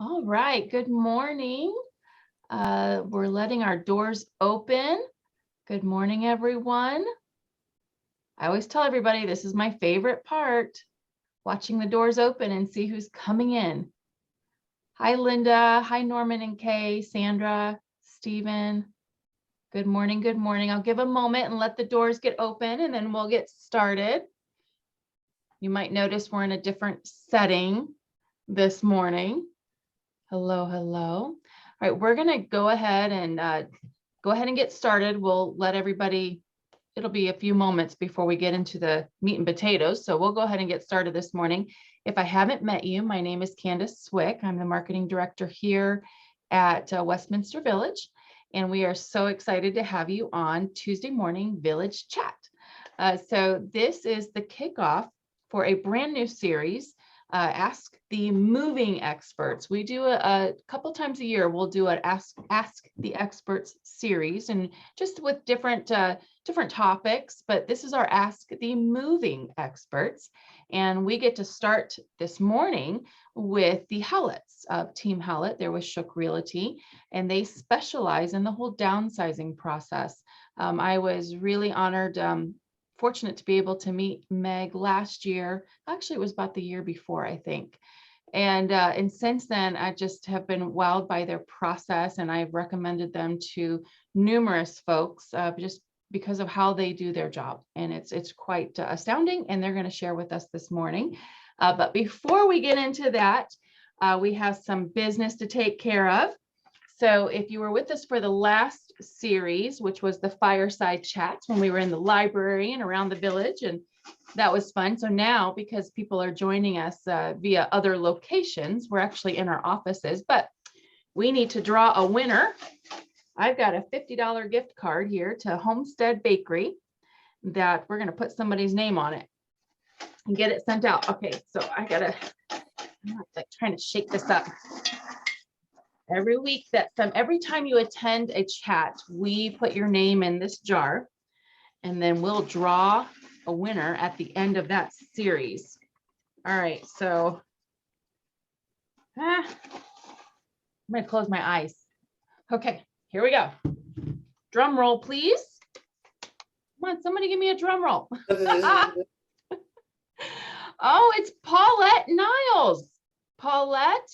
All right, good morning. We're letting our doors open. Good morning, everyone. I always tell everybody this is my favorite part, watching the doors open and see who's coming in. Hi, Linda. Hi, Norman and Kay, Sandra, Stephen. Good morning, good morning. I'll give a moment and let the doors get open and then we'll get started. You might notice we're in a different setting this morning. Hello, hello. All right, we're gonna go ahead and get started. We'll let everybody, it'll be a few moments before we get into the meat and potatoes. So we'll go ahead and get started this morning. If I haven't met you, my name is Candace Swick. I'm the marketing director here at Westminster Village. And we are so excited to have you on Tuesday morning Village Chat. So this is the kickoff for a brand new series, Ask the Moving Experts. We do a couple times a year, we'll do an Ask the Experts series, and just with different topics, but this is our Ask the Moving Experts. And we get to start this morning with the Howletts of Team Howlett. There was Shook Realty, and they specialize in the whole downsizing process. I was really honored, fortunate to be able to meet Meg last year. Actually, it was about the year before, I think. And since then, I just have been wowed by their process, and I've recommended them to numerous folks just because of how they do their job. And it's quite astounding, and they're going to share with us this morning. But before we get into that, we have some business to take care of. So if you were with us for the last series, which was the fireside chats when we were in the library and around the village, and that was fun. So now, because people are joining us via other locations, we're actually in our offices, but we need to draw a winner. I've got a $50 gift card here to Homestead Bakery that we're going to put somebody's name on it and get it sent out. Okay, so I'm like trying to shake this up. Every week every time you attend a chat, we put your name in this jar, and then we'll draw a winner at the end of that series. All right, so I'm gonna close my eyes. Okay, here we go. Drum roll, please. Come on, somebody give me a drum roll. Oh, it's Paulette Niles. Paulette,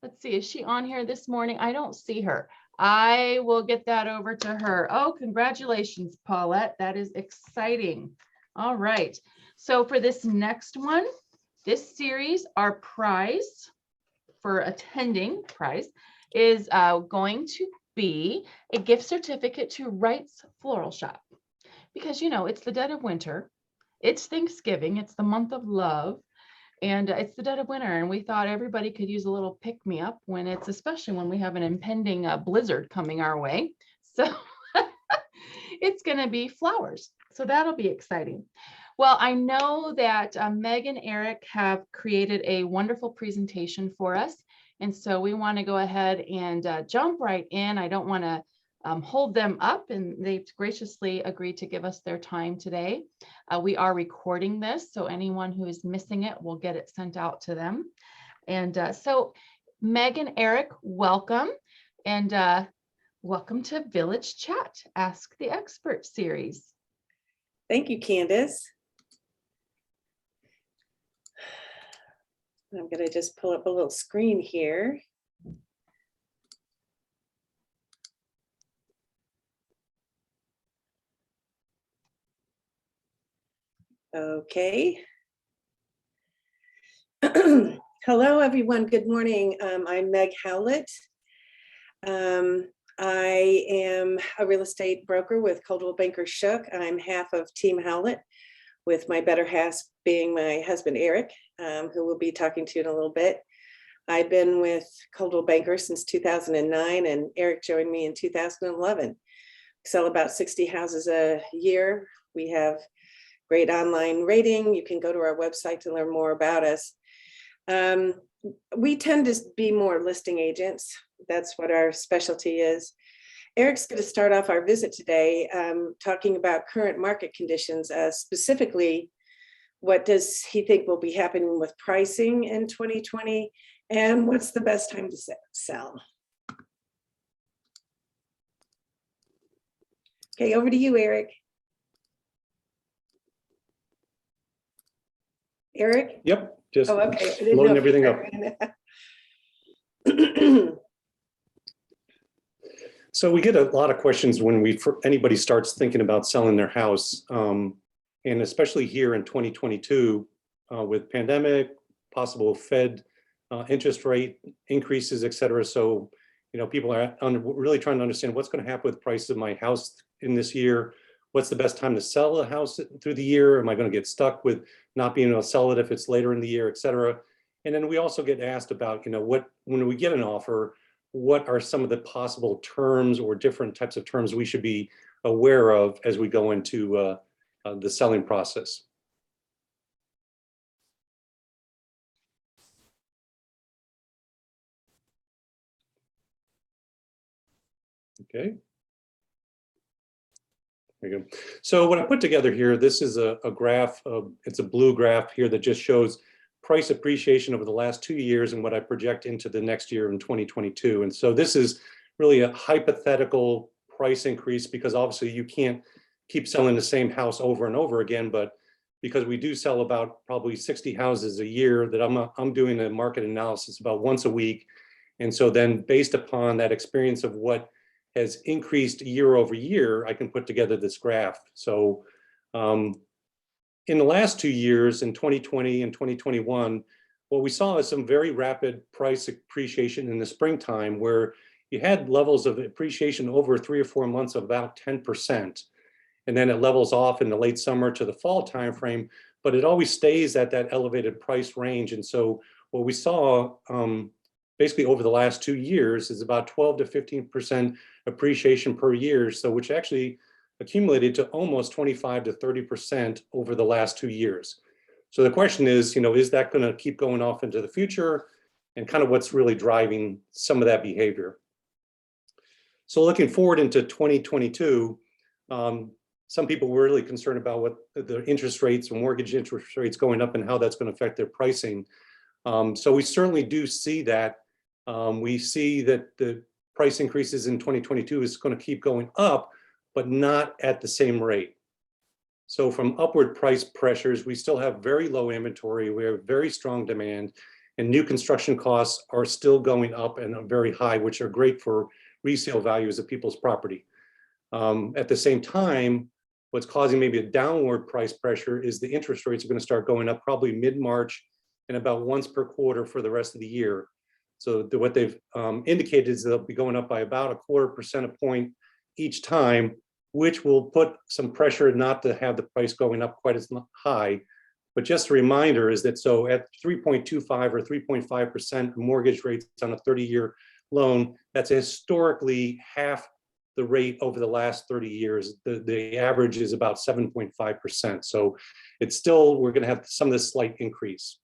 let's see, is she on here this morning? I don't see her. I will get that over to her. Oh, congratulations, Paulette. That is exciting. All right. So for this next one, this series, our prize for attending is going to be a gift certificate to Wright's Floral Shop. Because, you know, it's the dead of winter. It's Thanksgiving. It's the month of love. And it's the dead of winter, and we thought everybody could use a little pick-me-up especially when we have an impending blizzard coming our way. So it's going to be flowers. So that'll be exciting. Well, I know that Meg and Eric have created a wonderful presentation for us. And so we want to go ahead and jump right in. I don't want to hold them up, and they've graciously agreed to give us their time today. We are recording this, so anyone who is missing it will get it sent out to them. And so Meg and Eric, welcome. And welcome to Village Chat, Ask the Expert series. Thank you, Candace. I'm going to just pull up a little screen here. Okay. Hello, everyone. Good morning. I'm Meg Howlett. I am a real estate broker with Coldwell Banker Shook. I'm half of Team Howlett, with my better half being my husband, Eric, who we'll be talking to in a little bit. I've been with Coldwell Banker since 2009, and Eric joined me in 2011. We sell about 60 houses a year. We have great online rating. You can go to our website to learn more about us. We tend to be more listing agents. That's what our specialty is. Eric's going to start off our visit today talking about current market conditions, specifically what does he think will be happening with pricing in 2020, And what's the best time to sell? Okay, over to you, Eric. Eric? Yep, just Oh, okay. I didn't know loading if you everything up. were- So we get a lot of questions when anybody starts thinking about selling their house, and especially here in 2022 with pandemic, possible Fed interest rate increases, et cetera. So, people are really trying to understand what's going to happen with prices of my house in this year. What's the best time to sell a house through the year? Am I going to get stuck with not being able to sell it if it's later in the year, et cetera? And then we also get asked about, when we get an offer, what are some of the possible terms or different types of terms we should be aware of as we go into the selling process? Okay. There you go. So what I put together here, this is a graph. It's a blue graph here that just shows price appreciation over the last 2 years and what I project into the next year in 2022. And so this is really a hypothetical price increase because obviously you can't keep selling the same house over and over again, but because we do sell about probably 60 houses a year, that I'm doing a market analysis about once a week. And so then based upon that experience of what has increased year over year, I can put together this graph. So in the last 2 years, in 2020 and 2021, what we saw is some very rapid price appreciation in the springtime where you had levels of appreciation over 3 or 4 months of about 10%. And then it levels off in the late summer to the fall timeframe, but it always stays at that elevated price range. And so what we saw basically over the last 2 years is about 12 to 15% appreciation per year. So which actually accumulated to almost 25 to 30% over the last 2 years. So the question is, is that going to keep going off into the future, and kind of what's really driving some of that behavior? So looking forward into 2022, some people were really concerned about what the interest rates or mortgage interest rates going up and how that's going to affect their pricing. So we certainly do see that. We see that the price increases in 2022 is going to keep going up, but not at the same rate. So from upward price pressures, we still have very low inventory, we have very strong demand, and new construction costs are still going up and are very high, which are great for resale values of people's property. At the same time, what's causing maybe a downward price pressure is the interest rates are going to start going up probably mid-March and about once per quarter for the rest of the year. So what they've indicated is they'll be going up by about 0.25% point each time, which will put some pressure not to have the price going up quite as high. But just a reminder is that so at 3.25 or 3.5% mortgage rates on a 30-year loan, that's historically half the rate over the last 30 years. The average is about 7.5%. So it's still, we're going to have some of this slight increase.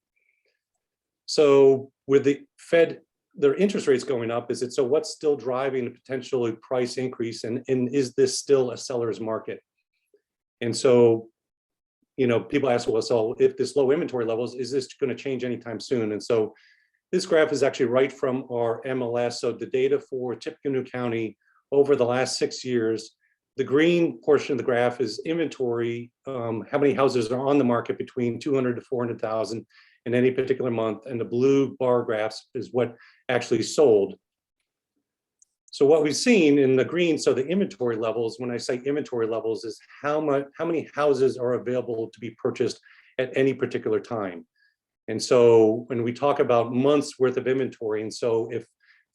So with the Fed, their interest rates going up, so what's still driving the potential price increase, and is this still a seller's market? And so, people ask, well, so if this low inventory levels, is this going to change anytime soon? And so this graph is actually right from our MLS. So the data for Tippecanoe County over the last 6 years, the green portion of the graph is inventory, how many houses are on the market between 200 to 400,000 in any particular month, and the blue bar graphs is what actually sold. So what we've seen in the green, so the inventory levels, when I say inventory levels, is how many houses are available to be purchased at any particular time. And so when we talk about months worth of inventory, and so if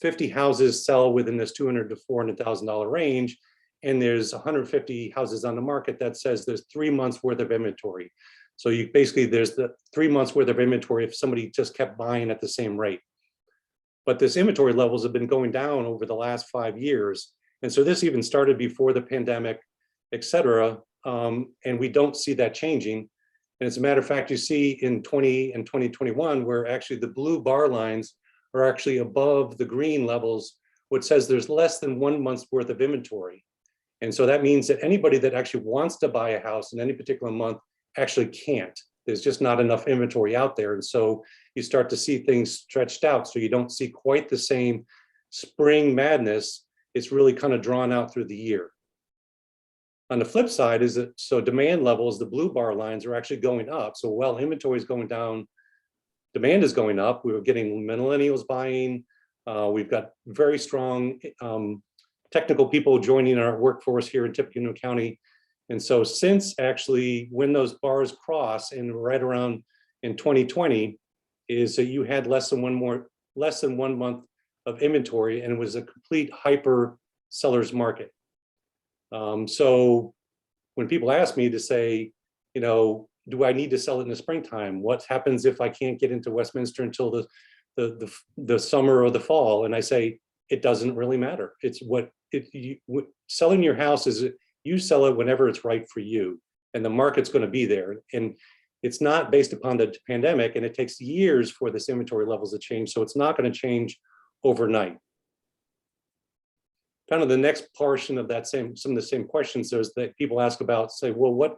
50 houses sell within this $200,000 to $400,000 range, and there's 150 houses on the market, that says there's 3 months worth of inventory. So there's the 3 months worth of inventory if somebody just kept buying at the same rate. But this inventory levels have been going down over the last 5 years. And so this even started before the pandemic, et cetera. And we don't see that changing. And as a matter of fact, you see in 20 and 2021, where actually the blue bar lines are actually above the green levels, which says there's less than 1 month's worth of inventory. And so that means that anybody that actually wants to buy a house in any particular month actually can't. There's just not enough inventory out there. And so you start to see things stretched out. So you don't see quite the same spring madness. It's really kind of drawn out through the year. On the flip side is that, so demand levels, the blue bar lines are actually going up. So while inventory is going down, demand is going up. We were getting millennials buying. We've got very strong technical people joining our workforce here in Tippecanoe County. And so since actually when those bars cross and right around in 2020 is that you had less than one month of inventory, and it was a complete hyper seller's market. So when people ask me to say, you know, do I need to sell it in the springtime? What happens if I can't get into Westminster until the summer or the fall? And I say, it doesn't really matter. It's selling your house is, you sell it whenever it's right for you, and the market's going to be there. And it's not based upon the pandemic, and it takes years for this inventory levels to change. So it's not going to change overnight. Kind of the next portion of that some of the same questions is that people ask about, say, well, what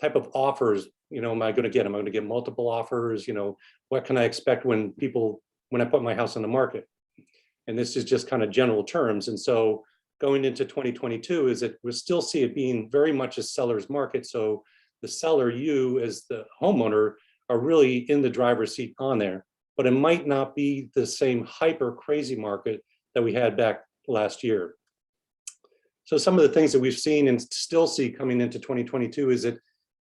type of offers, you know, am I going to get? Am I going to get multiple offers? You know, what can I expect when I put my house on the market? And this is just kind of general terms. And so going into 2022 is that we still see it being very much a seller's market. So the seller, you as the homeowner, are really in the driver's seat on there, but it might not be the same hyper crazy market that we had back last year. So some of the things that we've seen and still see coming into 2022 is that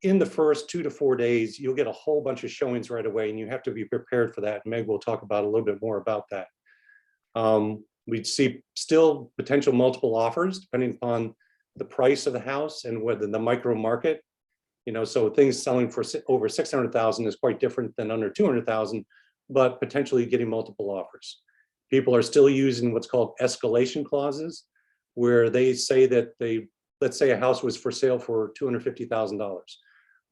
in the first 2 to 4 days, you'll get a whole bunch of showings right away, and you have to be prepared for that. Meg will talk about a little bit more about that. We'd see still potential multiple offers depending upon the price of the house and whether the micro market, you know, so things selling for over 600,000 is quite different than under 200,000, but potentially getting multiple offers. People are still using what's called escalation clauses, where they say that let's say a house was for sale for $250,000.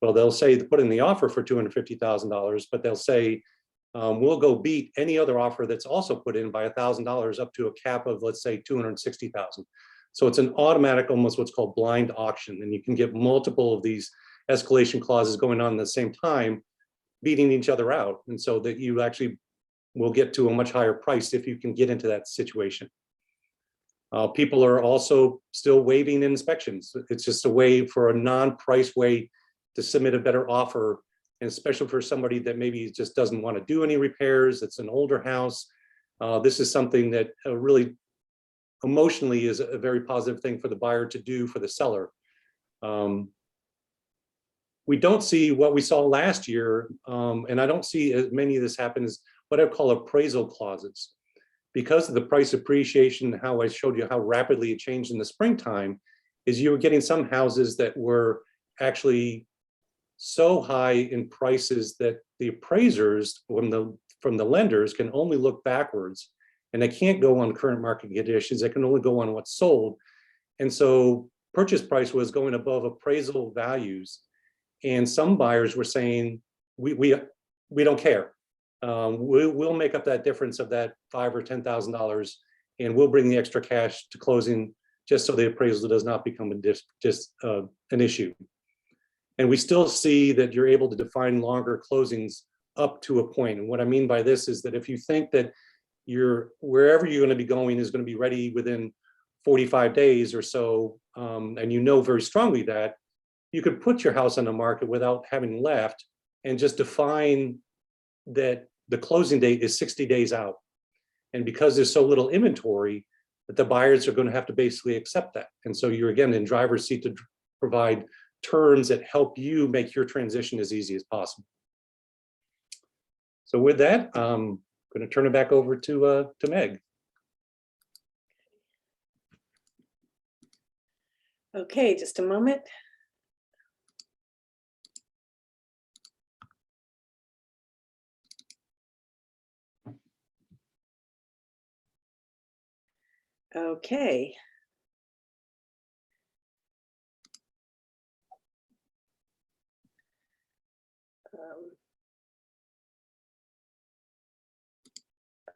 Well, they'll say to put in the offer for $250,000, but they'll say, we'll go beat any other offer that's also put in by $1,000 up to a cap of, let's say, $260,000. So it's an automatic, almost what's called blind auction. And you can get multiple of these escalation clauses going on at the same time, beating each other out. And so that you actually will get to a much higher price if you can get into that situation. People are also still waiving inspections. It's just a way for a non-price way to submit a better offer, and especially for somebody that maybe just doesn't want to do any repairs. It's an older house. This is something that really emotionally is a very positive thing for the buyer to do for the seller. We don't see what we saw last year, and I don't see as many of this happen, as what I call appraisal clauses. Because of the price appreciation, how I showed you how rapidly it changed in the springtime, is you were getting some houses that were actually so high in prices that the appraisers from the lenders can only look backwards, and they can't go on current market conditions. They can only go on what's sold. And so purchase price was going above appraisal values. And some buyers were saying, we don't care. We'll make up that difference of that $5,000 or $10,000, and we'll bring the extra cash to closing just so the appraisal does not become an issue. And we still see that you're able to define longer closings up to a point. And what I mean by this is that if you think that wherever you're going to be going is going to be ready within 45 days or so, and you know very strongly that, you could put your house on the market without having left and just define that the closing date is 60 days out. And because there's so little inventory, that the buyers are going to have to basically accept that. And so you're again in driver's seat to provide terms that help you make your transition as easy as possible. So with that, I'm going to turn it back over to Meg. Okay, just a moment. Okay.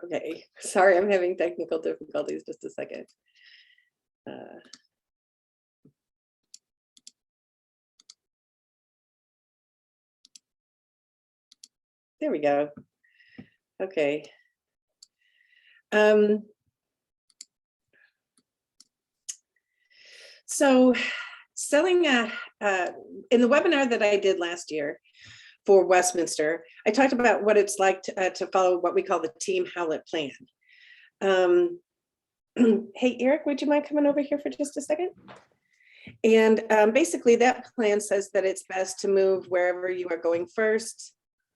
Okay, sorry, I'm having technical difficulties. Just a second. There we go. Okay. So selling in the webinar that I did last year for Westminster, I talked about what it's like to follow what we call the Team Howlett plan. Hey, Eric, would you mind coming over here for just a second? And basically that plan says that it's best to move wherever you are going first.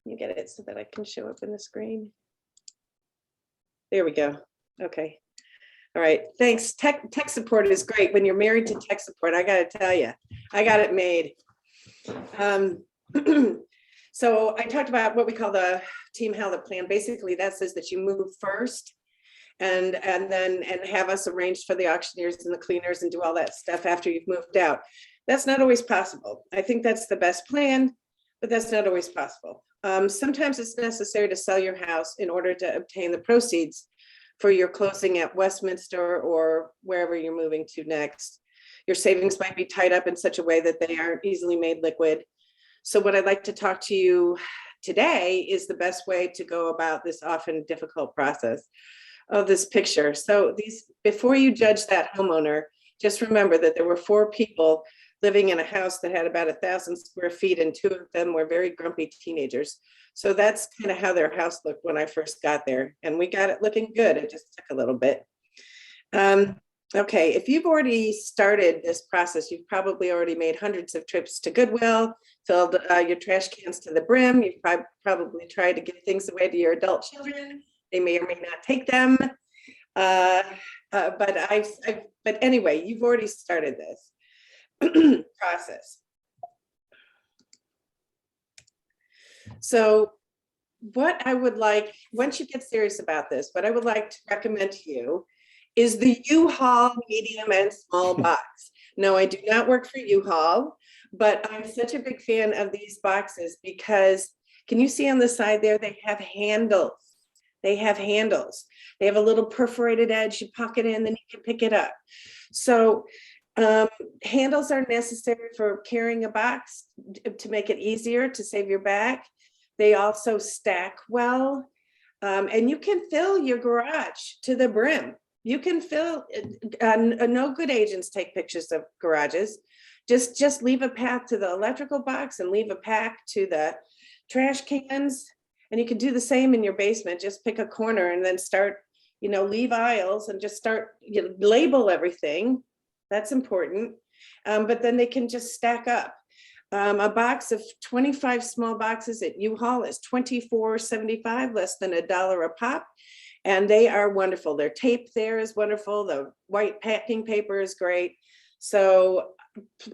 You get it so that I can show up in the screen. There we go. Okay. All right. Thanks. Tech support is great. When you're married to tech support, I got to tell you, I got it made. So I talked about what we call the Team Howlett plan. Basically, that says that you move first and have us arranged for the auctioneers and the cleaners and do all that stuff after you've moved out. That's not always possible. I think that's the best plan, but that's not always possible. Sometimes it's necessary to sell your house in order to obtain the proceeds for your closing at Westminster or wherever you're moving to next. Your savings might be tied up in such a way that they aren't easily made liquid. So what I'd like to talk to you today is the best way to go about this often difficult process of this picture. So before you judge that homeowner, just remember that there were 4 people living in a house that had about 1,000 square feet, and 2 of them were very grumpy teenagers. So that's kind of how their house looked when I first got there. And we got it looking good. It just took a little bit. Okay, if you've already started this process, you've probably already made hundreds of trips to Goodwill, filled your trash cans to the brim. You've probably tried to give things away to your adult children. They may or may not take them. But anyway, you've already started this process. So what I would like, once you get serious about this, what I would like to recommend to you is the U-Haul medium and small box. No, I do not work for U-Haul, but I'm such a big fan of these boxes because, can you see on the side there, they have handles. They have handles. They have a little perforated edge. You pocket in, then you can pick it up. So handles are necessary for carrying a box to make it easier to save your back. They also stack well, and you can fill your garage to the brim. You can fill, no good agents take pictures of garages. Just leave a path to the electrical box and leave a pack to the trash cans. And you can do the same in your basement. Just pick a corner and then start, leave aisles and just start, label everything. That's important. But then they can just stack up. A box of 25 small boxes at U-Haul is $24.75, less than $1 a pop. And they are wonderful. Their tape there is wonderful. The white packing paper is great. So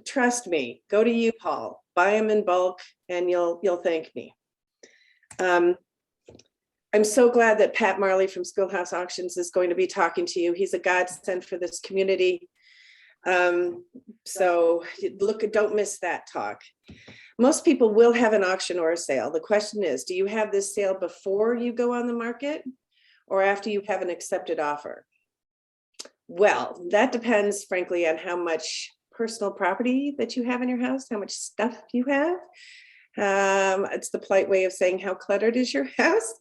trust me, go to U-Haul, buy them in bulk, and you'll thank me. I'm so glad that Pat Marley from Schoolhouse Auctions is going to be talking to you. He's a godsend for this community. So don't miss that talk. Most people will have an auction or a sale. The question is, do you have this sale before you go on the market or after you have an accepted offer? Well, that depends, frankly, on how much personal property that you have in your house, how much stuff you have. It's the polite way of saying how cluttered is your house.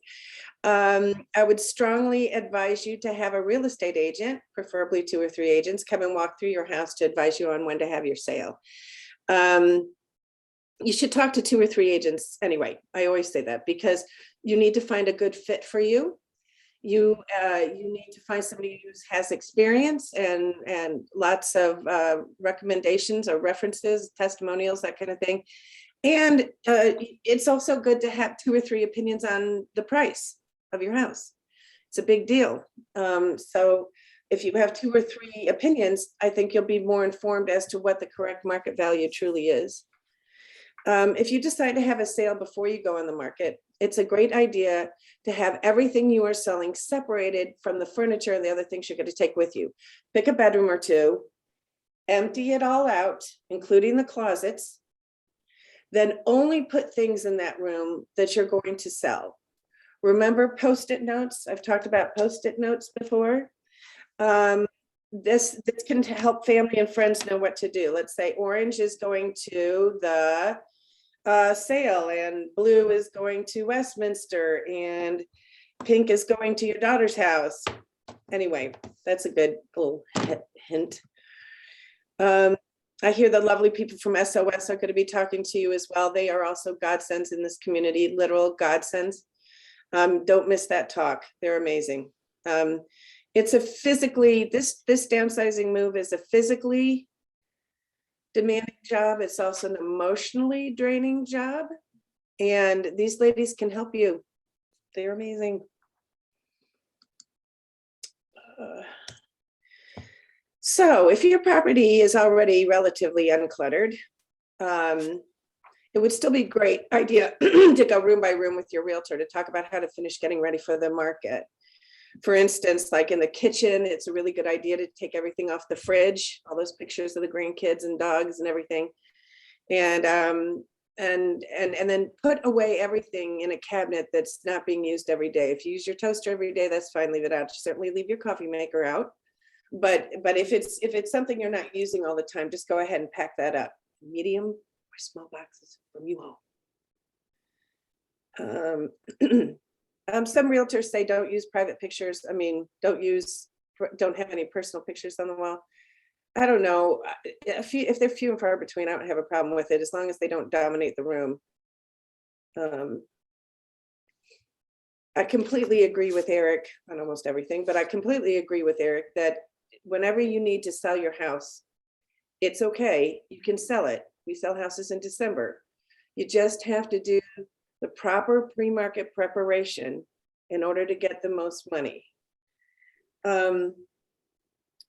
I would strongly advise you to have a real estate agent, preferably 2 or 3 agents, come and walk through your house to advise you on when to have your sale. You should talk to 2 or 3 agents anyway. I always say that because you need to find a good fit for you. You need to find somebody who has experience and lots of recommendations or references, testimonials, that kind of thing. And it's also good to have 2 or 3 opinions on the price of your house. It's a big deal. So if you have 2 or 3 opinions, I think you'll be more informed as to what the correct market value truly is. If you decide to have a sale before you go on the market, it's a great idea to have everything you are selling separated from the furniture and the other things you're going to take with you. Pick a bedroom or 2, empty it all out, including the closets, then only put things in that room that you're going to sell. Remember Post-it notes? I've talked about Post-it notes before. This can help family and friends know what to do. Let's say orange is going to the sale, and blue is going to Westminster, and pink is going to your daughter's house. Anyway, that's a good little hint. I hear the lovely people from SOS are going to be talking to you as well. They are also godsends in this community, literal godsends. Don't miss that talk. They're amazing. It's a physically, this downsizing move is a physically demanding job. It's also an emotionally draining job. And these ladies can help you. They're amazing. So if your property is already relatively uncluttered, it would still be a great idea to go room by room with your realtor to talk about how to finish getting ready for the market. For instance, like in the kitchen, it's a really good idea to take everything off the fridge, all those pictures of the grandkids and dogs and everything. And then put away everything in a cabinet that's not being used every day. If you use your toaster every day, that's fine, leave it out. Certainly leave your coffee maker out. But if it's something you're not using all the time, just go ahead and pack that up. Medium or small boxes from you all. Some realtors say don't use private pictures. I mean, don't have any personal pictures on the wall. I don't know. If they're few and far between, I don't have a problem with it as long as they don't dominate the room. I completely agree with Eric on almost everything, but I completely agree with Eric that whenever you need to sell your house, it's okay. You can sell it. We sell houses in December. You just have to do the proper pre-market preparation in order to get the most money.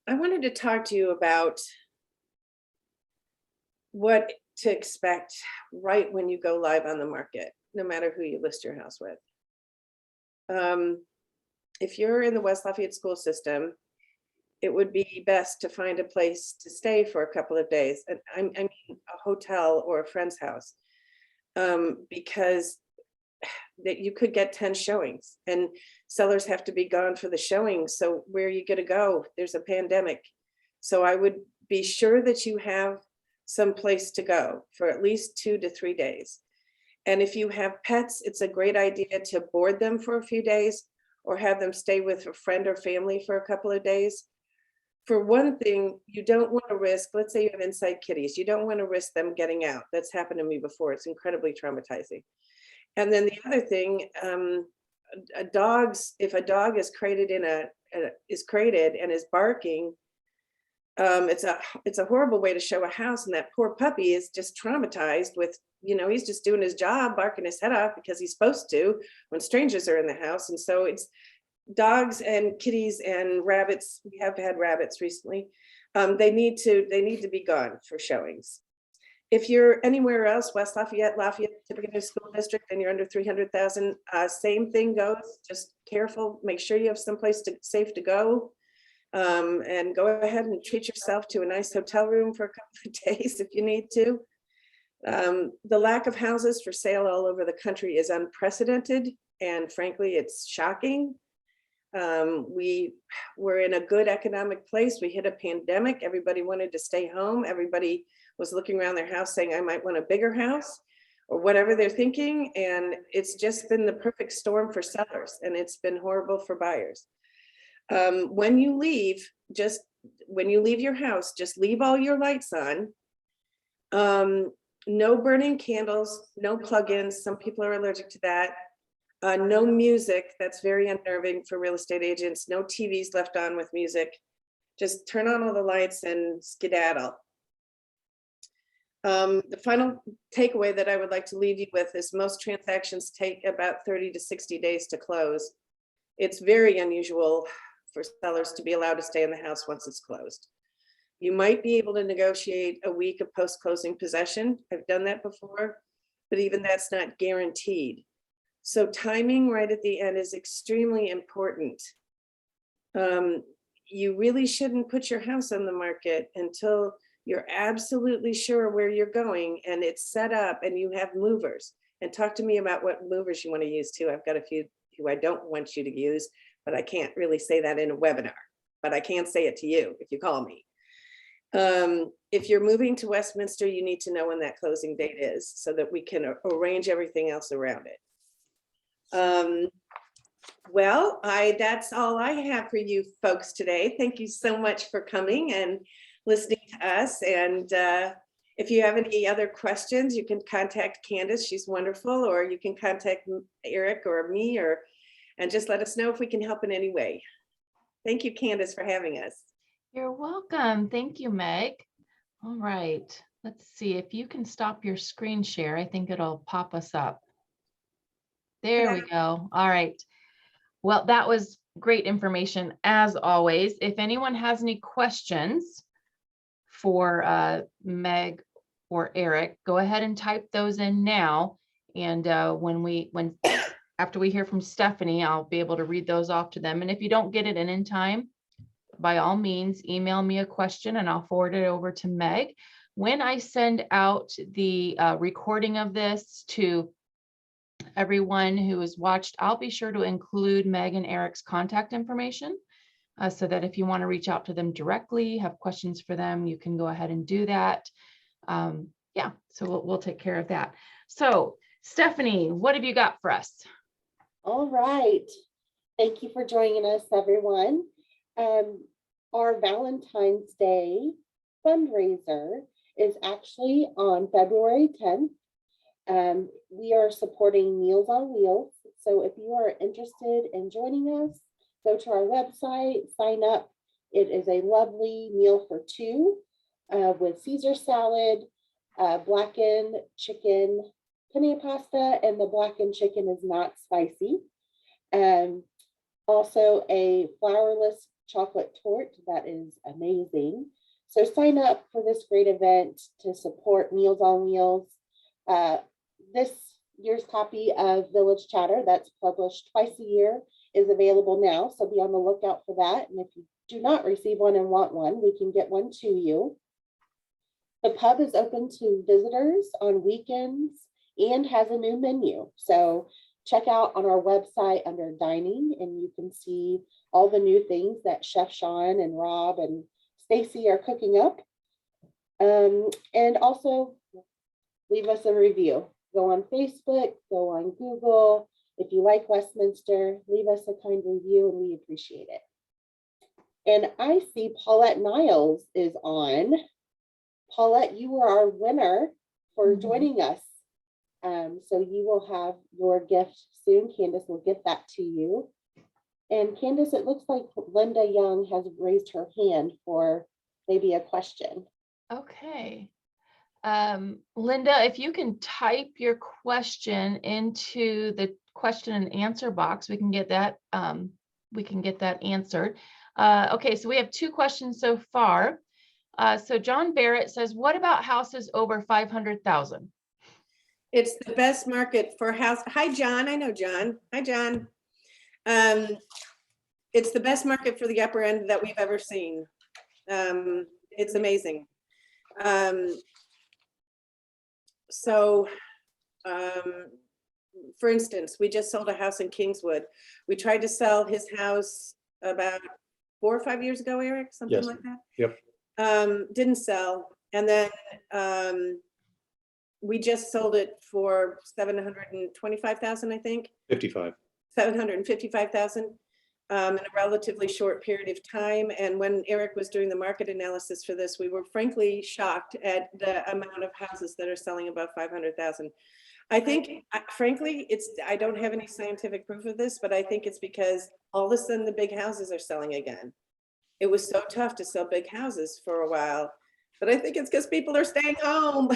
I wanted to talk to you about what to expect right when you go live on the market, no matter who you list your house with. If you're in the West Lafayette school system, it would be best to find a place to stay for a couple of days. And I mean a hotel or a friend's house, because that you could get 10 showings and sellers have to be gone for the showings. So where are you going to go? There's a pandemic. So I would be sure that you have some place to go for at least 2 to 3 days. And if you have pets, it's a great idea to board them for a few days or have them stay with a friend or family for a couple of days. For one thing, you don't want to risk, let's say you have inside kitties, you don't want to risk them getting out. That's happened to me before. It's incredibly traumatizing. And then the other thing, if a dog is crated and is barking, it's a horrible way to show a house, and that poor puppy is just traumatized with, he's just doing his job, barking his head off because he's supposed to when strangers are in the house. And so it's dogs and kitties and rabbits. We have had rabbits recently. They need to be gone for showings. If you're anywhere else, West Lafayette, typical school district, and you're under 300,000, same thing goes. Just careful, make sure you have someplace safe to go. And go ahead and treat yourself to a nice hotel room for a couple of days if you need to. The lack of houses for sale all over the country is unprecedented, and frankly, it's shocking. We were in a good economic place. We hit a pandemic. Everybody wanted to stay home. Everybody was looking around their house saying, I might want a bigger house or whatever they're thinking. And it's just been the perfect storm for sellers, and it's been horrible for buyers. When you leave your house, just leave all your lights on. No burning candles, no plug-ins. Some people are allergic to that. No music. That's very unnerving for real estate agents. No TVs left on with music. Just turn on all the lights and skedaddle. The final takeaway that I would like to leave you with is most transactions take about 30 to 60 days to close. It's very unusual for sellers to be allowed to stay in the house once it's closed. You might be able to negotiate a week of post-closing possession. I've done that before, but even that's not guaranteed. So timing right at the end is extremely important. You really shouldn't put your house on the market until you're absolutely sure where you're going and it's set up and you have movers. And talk to me about what movers you want to use too. I've got a few who I don't want you to use, but I can't really say that in a webinar, but I can say it to you if you call me. if you're moving to Westminster, you need to know when that closing date is so that we can arrange everything else around it. Well, that's all I have for you folks today. Thank you so much for coming and listening to us. And if you have any other questions, you can contact Candace. She's wonderful. Or you can contact Eric or me, and just let us know if we can help in any way. Thank you, Candace, for having us. You're welcome. Thank you, Meg. All right. Let's see if you can stop your screen share. I think it'll pop us up. There we go. All right. Well, that was great information as always. If anyone has any questions for Meg or Eric, go ahead and type those in now. And after we hear from Stephanie, I'll be able to read those off to them. And if you don't get it in time, by all means, email me a question and I'll forward it over to Meg. When I send out the recording of this to everyone who has watched, I'll be sure to include Meg and Eric's contact information so that if you want to reach out to them directly, have questions for them, you can go ahead and do that. Yeah, so we'll take care of that. So Stephanie, what have you got for us? All right. Thank you for joining us, everyone. Our Valentine's Day fundraiser is actually on February 10th. We are supporting Meals on Wheels. So if you are interested in joining us, go to our website, sign up. It is a lovely meal for two with Caesar salad, blackened chicken, penne pasta, and the blackened chicken is not spicy. Also a flourless chocolate torte that is amazing. So sign up for this great event to support Meals on Wheels. This year's copy of Village Chatter that's published twice a year is available now, so be on the lookout for that. And if you do not receive one and want one, we can get one to you. The pub is open to visitors on weekends and has a new menu. So check out on our website under dining and you can see all the new things that Chef Sean and Rob and Stacy are cooking up. And also leave us a review. Go on Facebook, go on Google. If you like Westminster, leave us a kind review and we appreciate it. And I see Paulette Niles is on. Paulette, you were our winner for joining us. So you will have your gift soon. Candace will get that to you. And Candace, it looks like Linda Young has raised her hand for maybe a question. Okay. Linda, if you can type your question into the question and answer box, we can get that answered. Okay, so we have two questions so far. So John Barrett says, what about houses over 500,000? It's the best market for house. Hi, John. I know John. Hi, John. It's the best market for the upper end that we've ever seen. It's amazing. For instance, we just sold a house in Kingswood. We tried to sell his house about 4 or 5 years ago, Eric, something Yes. like that. Yep. Didn't sell. And then we just sold it for $725,000, I think. 55. 755,000 in a relatively short period of time. And when Eric was doing the market analysis for this, we were frankly shocked at the amount of houses that are selling above 500,000. I think, frankly, I don't have any scientific proof of this, but I think it's because all of a sudden the big houses are selling again. It was so tough to sell big houses for a while, but I think it's because people are staying home.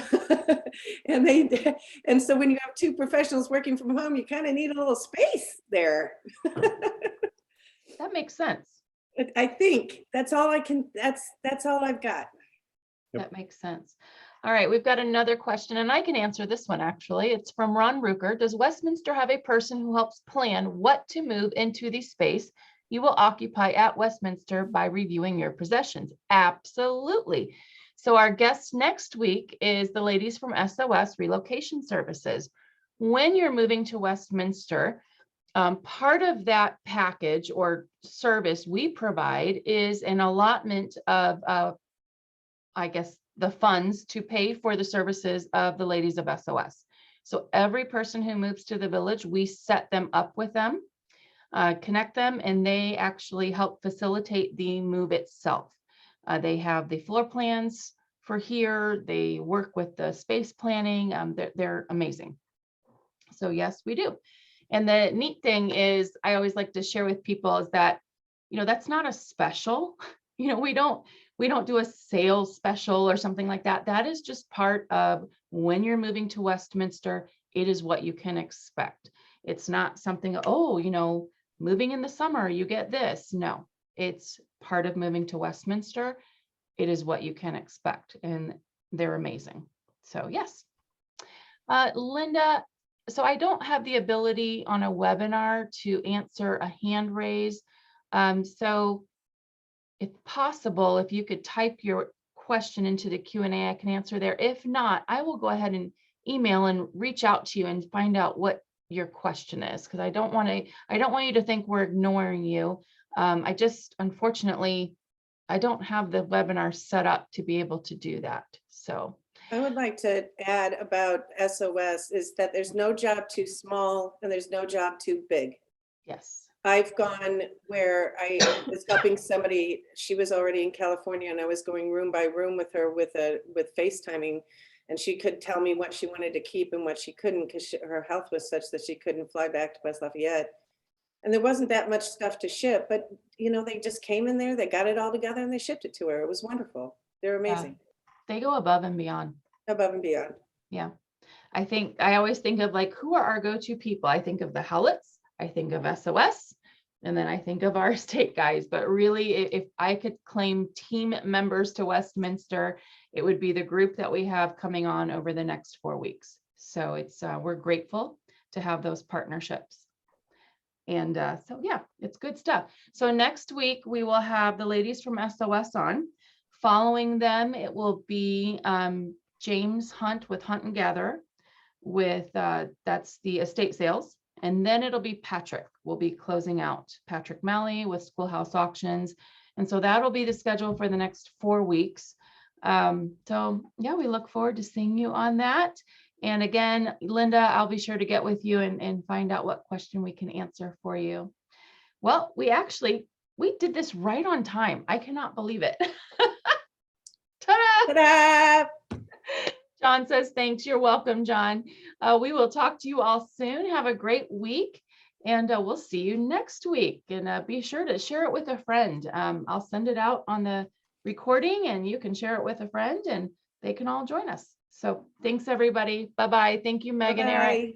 and so when you have two professionals working from home, you kind of need a little space there. That makes sense. I think that's all that's all I've got. Yep. That makes sense. All right, we've got another question, and I can answer this one actually. It's from Ron Ruker. Does Westminster have a person who helps plan what to move into the space you will occupy at Westminster by reviewing your possessions? Absolutely. So our guest next week is the ladies from SOS Relocation Services. When you're moving to Westminster, part of that package or service we provide is an allotment of, I guess, the funds to pay for the services of the ladies of SOS. So every person who moves to the village, we set them up with them, connect them, and they actually help facilitate the move itself. They have the floor plans for here. They work with the space planning. They're amazing. So yes, we do. And the neat thing is, I always like to share with people is that, that's not a special. We don't do a sales special or something like that. That is just part of when you're moving to Westminster, it is what you can expect. It's not something, moving in the summer, you get this. No, it's part of moving to Westminster. It is what you can expect, and they're amazing. So yes. Linda, so I don't have the ability on a webinar to answer a hand raise. So if possible, if you could type your question into the Q&A, I can answer there. If not, I will go ahead and email and reach out to you and find out what your question is, because I don't want you to think we're ignoring you. Unfortunately, I don't have the webinar set up to be able to do that. So I would like to add about SOS is that there's no job too small and there's no job too big. yes. I've gone where I was helping somebody, she was already in California, and I was going room by room with her with FaceTiming, and she could tell me what she wanted to keep and what she couldn't, because her health was such that she couldn't fly back to West Lafayette. And there wasn't that much stuff to ship, but they just came in there, they got it all together, and they shipped it to her. It was wonderful. They're amazing. They go above and beyond. Above and beyond. Yeah. I always think of who are our go-to people? I think of the Howletts, I think of SOS, and then I think of our state guys. But really, if I could claim team members to Westminster, it would be the group that we have coming on over the next 4 weeks. So we're grateful to have those partnerships. And so, yeah, it's good stuff. So next week, we will have the ladies from SOS on. Following them, it will be James Hunt with Hunt and Gather with, that's the estate sales. And then it'll be Patrick. We'll be closing out Patrick Malley with Schoolhouse Auctions. And so that'll be the schedule for the next 4 weeks. So yeah, we look forward to seeing you on that. And again, Linda, I'll be sure to get with you and find out what question we can answer for you. Well, we did this right on time. I cannot believe it. Ta-da! Ta-da! John says, thanks. You're welcome, John. We will talk to you all soon. Have a great week, and we'll see you next week. And be sure to share it with a friend. I'll send it out on the recording, and you can share it with a friend, and they can all join us. So thanks, everybody. Bye-bye. Thank you, Megan, Eric. Bye-bye.